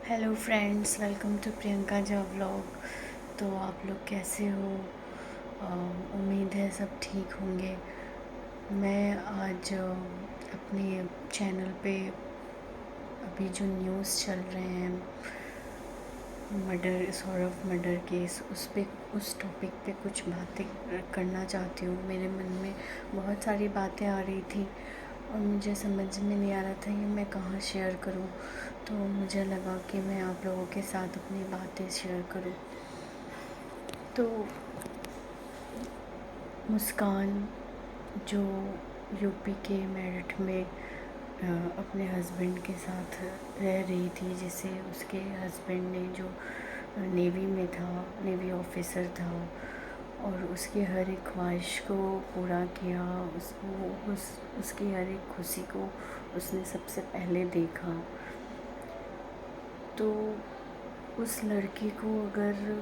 Hello friends, welcome to Priyanka जा vlog. तो आप लोग कैसे हो? उम्मीद है सब ठीक होंगे। मैं आज अपने चैनल पे अभी जो न्यूज़ चल रहे हैं, मर्डर, सौरभ मर्डर केस, उस टॉपिक पे कुछ बातें करना चाहती हूँ। मेरे मन में बहुत सारी बातें आ रही थी और मुझे समझ में नहीं आ रहा था ये मैं कहाँ शेयर करूँ। तो मुझे लगा कि मैं आप लोगों के साथ अपनी बातें शेयर करूँ। तो मुस्कान जो यूपी के मेरठ में अपने हस्बैंड के साथ रह रही थी, जिसे उसके हस्बैंड ने जो नेवी में था, नेवी ऑफिसर था, और उसकी हर एक ख्वाहिश को पूरा किया, उसकी हर एक खुशी को उसने सबसे पहले देखा। तो उस लड़की को अगर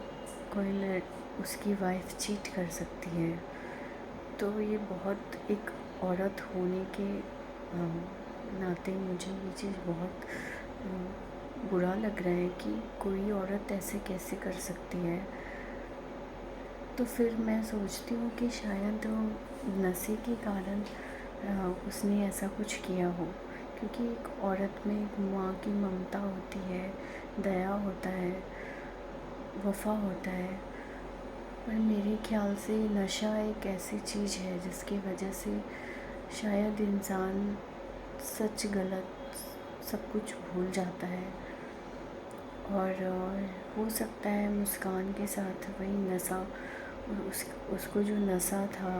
उसकी वाइफ चीट कर सकती है, तो ये बहुत एक औरत होने के नाते मुझे ये चीज़ बहुत बुरा लग रहा है कि कोई औरत ऐसे कैसे कर सकती है। तो फिर मैं सोचती हूँ कि शायद नशे के कारण उसने ऐसा कुछ किया हो, क्योंकि एक औरत में एक माँ की ममता होती है, दया होता है, वफ़ा होता है। पर मेरे ख़्याल से नशा एक ऐसी चीज़ है जिसकी वजह से शायद इंसान सच गलत सब कुछ भूल जाता है। और हो सकता है मुस्कान के साथ वही नशा, और उसको जो नशा था,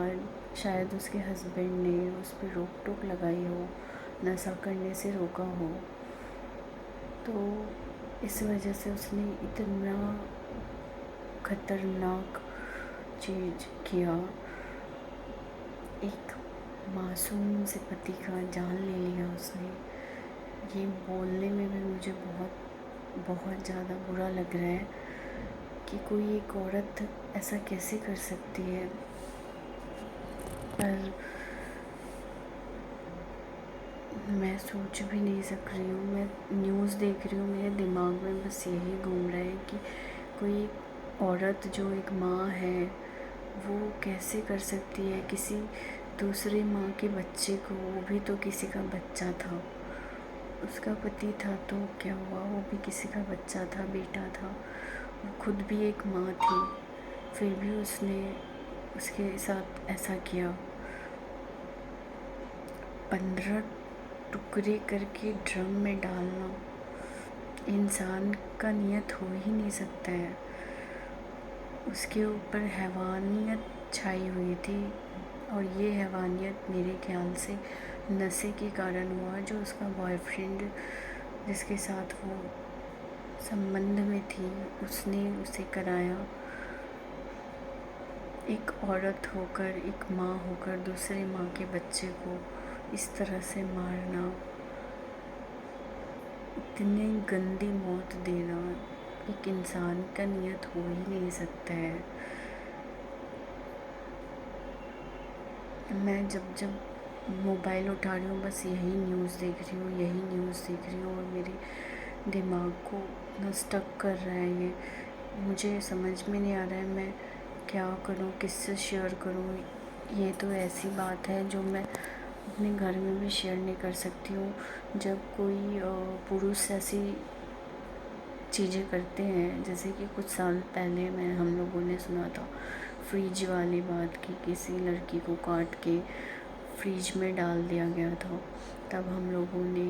शायद उसके हस्बैंड ने उस पर रोक टोक लगाई हो, नशा करने से रोका हो। तो इस वजह से उसने इतना ख़तरनाक चीज़ किया, एक मासूम से पति का जान ले लिया उसने। ये बोलने में भी मुझे बहुत बहुत ज़्यादा बुरा लग रहा है कि कोई एक औरत ऐसा कैसे कर सकती है। पर मैं सोच भी नहीं सक रही हूँ। मैं न्यूज़ देख रही हूँ, मेरे दिमाग में बस यही घूम रहा है कि कोई औरत जो एक माँ है, वो कैसे कर सकती है किसी दूसरे माँ के बच्चे को। वो भी तो किसी का बच्चा था, उसका पति था, तो क्या हुआ, वो भी किसी का बच्चा था, बेटा था। वो खुद भी एक माँ थी, फिर भी उसने उसके साथ ऐसा किया। 15 टुकड़े करके ड्रम में डालना इंसान का नियत हो ही नहीं सकता है। उसके ऊपर हैवानियत छाई हुई थी, और ये हैवानियत मेरे ख्याल से नशे के कारण हुआ, जो उसका बॉयफ्रेंड जिसके साथ वो संबंध में थी, उसने उसे कराया। एक औरत होकर, एक माँ होकर दूसरे माँ के बच्चे को इस तरह से मारना, इतनी गंदी मौत देना एक इंसान का नियत हो ही नहीं सकता है। मैं जब जब मोबाइल उठा रही हूँ, बस यही न्यूज़ देख रही हूँ, यही न्यूज़ देख रही हूँ, और मेरे दिमाग को इतना स्टक कर रहा है ये। मुझे समझ में नहीं आ रहा है मैं क्या करूँ, किससे शेयर करूँ। ये तो ऐसी बात है जो मैं अपने घर में भी शेयर नहीं कर सकती हूँ। जब कोई पुरुष ऐसी चीज़ें करते हैं, जैसे कि कुछ साल पहले हम लोगों ने सुना था फ्रिज वाली बात, कि किसी लड़की को काट के फ्रिज में डाल दिया गया था। तब हम लोगों ने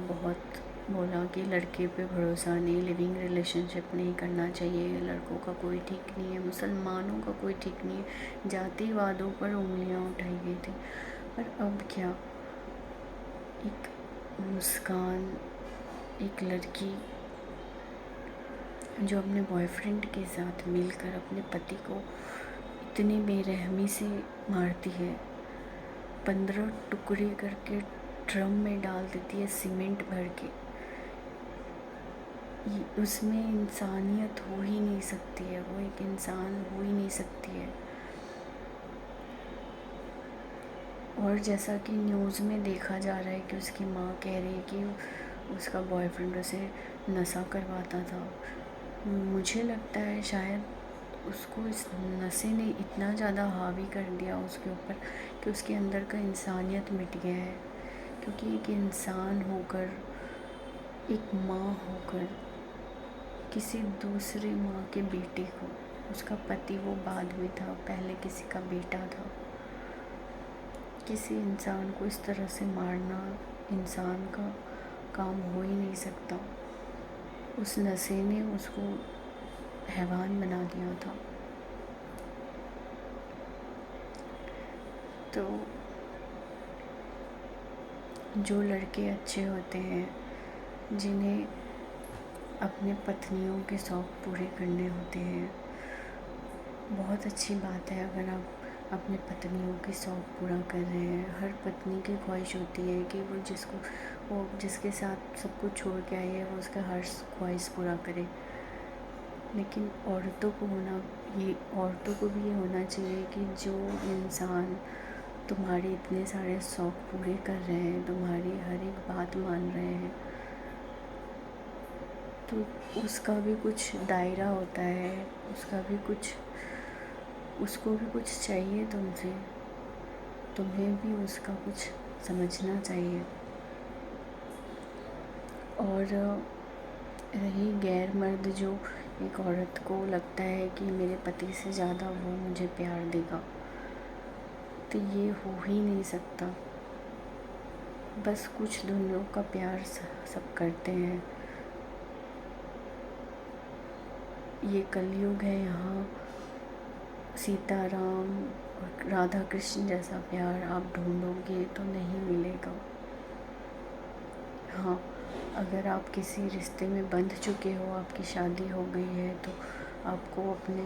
बहुत बोला कि लड़के पे भरोसा नहीं, लिविंग रिलेशनशिप नहीं करना चाहिए, लड़कों का कोई ठीक नहीं है, मुसलमानों का कोई ठीक नहीं है, जातिवादों पर उंगलियां उठाई गई थी। पर अब क्या, एक मुस्कान, एक लड़की जो अपने बॉयफ्रेंड के साथ मिलकर अपने पति को इतनी बेरहमी से मारती है, 15 टुकड़े करके ड्रम में डाल देती है सीमेंट भर के, उसमें इंसानियत हो ही नहीं सकती है, वो एक इंसान हो ही नहीं सकती है। और जैसा कि न्यूज़ में देखा जा रहा है कि उसकी माँ कह रही है कि उसका बॉयफ्रेंड उसे नशा करवाता था। मुझे लगता है शायद उसको इस नशे ने इतना ज़्यादा हावी कर दिया उसके ऊपर कि उसके अंदर का इंसानियत मिट गया है। क्योंकि एक इंसान होकर, एक माँ होकर, किसी दूसरी माँ के बेटे को, उसका पति वो बाद में था, पहले किसी का बेटा था, किसी इंसान को इस तरह से मारना इंसान का काम हो ही नहीं सकता। उस नशे ने उसको हैवान बना दिया था। तो जो लड़के अच्छे होते हैं, जिन्हें अपने पत्नियों के शौक़ पूरे करने होते हैं, बहुत अच्छी बात है अगर आप अपने पत्नियों के शौक़ पूरा कर रहे हैं। हर पत्नी की ख्वाहिश होती है कि वो जिसके साथ सब कुछ छोड़ के आई है वो उसका हर ख्वाहिश पूरा करे। लेकिन औरतों को भी ये होना चाहिए कि जो इंसान तुम्हारे इतने सारे शौक़ पूरे कर रहे हैं, तुम्हारी हर एक बात मान रहे हैं, तो उसका भी कुछ दायरा होता है, उसको भी कुछ चाहिए तुमसे। तुम्हें भी उसका कुछ समझना चाहिए। और रही गैर मर्द, जो एक औरत को लगता है कि मेरे पति से ज़्यादा वो मुझे प्यार देगा, तो ये हो ही नहीं सकता। बस कुछ दुनिया का प्यार सब करते हैं। ये कलयुग है, यहाँ सीताराम और राधा कृष्ण जैसा प्यार आप ढूंढोगे तो नहीं मिलेगा। हाँ, अगर आप किसी रिश्ते में बंध चुके हो, आपकी शादी हो गई है, तो आपको अपने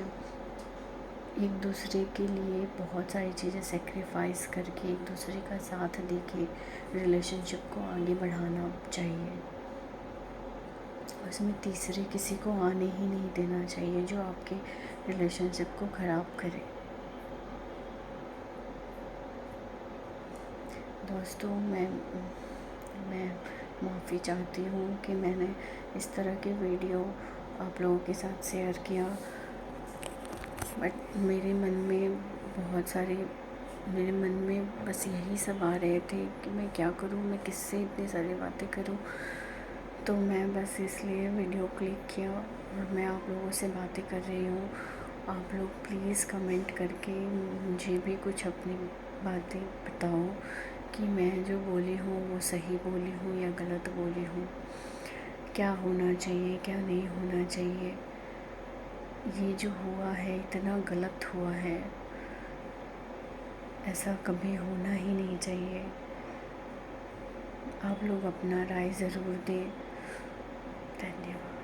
एक दूसरे के लिए बहुत सारी चीज़ें सेक्रीफाइस करके, एक दूसरे का साथ देके रिलेशनशिप को आगे बढ़ाना चाहिए। उसमें तीसरे किसी को आने ही नहीं देना चाहिए जो आपके रिलेशनशिप को ख़राब करे। दोस्तों, मैं माफ़ी चाहती हूँ कि मैंने इस तरह के वीडियो आप लोगों के साथ शेयर किया, बट मेरे मन में बस यही सब आ रहे थे कि मैं क्या करूँ, मैं किससे इतनी सारी बातें करूँ। तो मैं बस इसलिए वीडियो क्लिक किया और मैं आप लोगों से बातें कर रही हूँ। आप लोग प्लीज़ कमेंट करके मुझे भी कुछ अपनी बातें बताओ कि मैं जो बोली हूँ वो सही बोली हूँ या गलत बोली हूँ, क्या होना चाहिए, क्या नहीं होना चाहिए। ये जो हुआ है इतना गलत हुआ है, ऐसा कभी होना ही नहीं चाहिए। आप लोग अपना राय ज़रूर दें। धन्यवाद।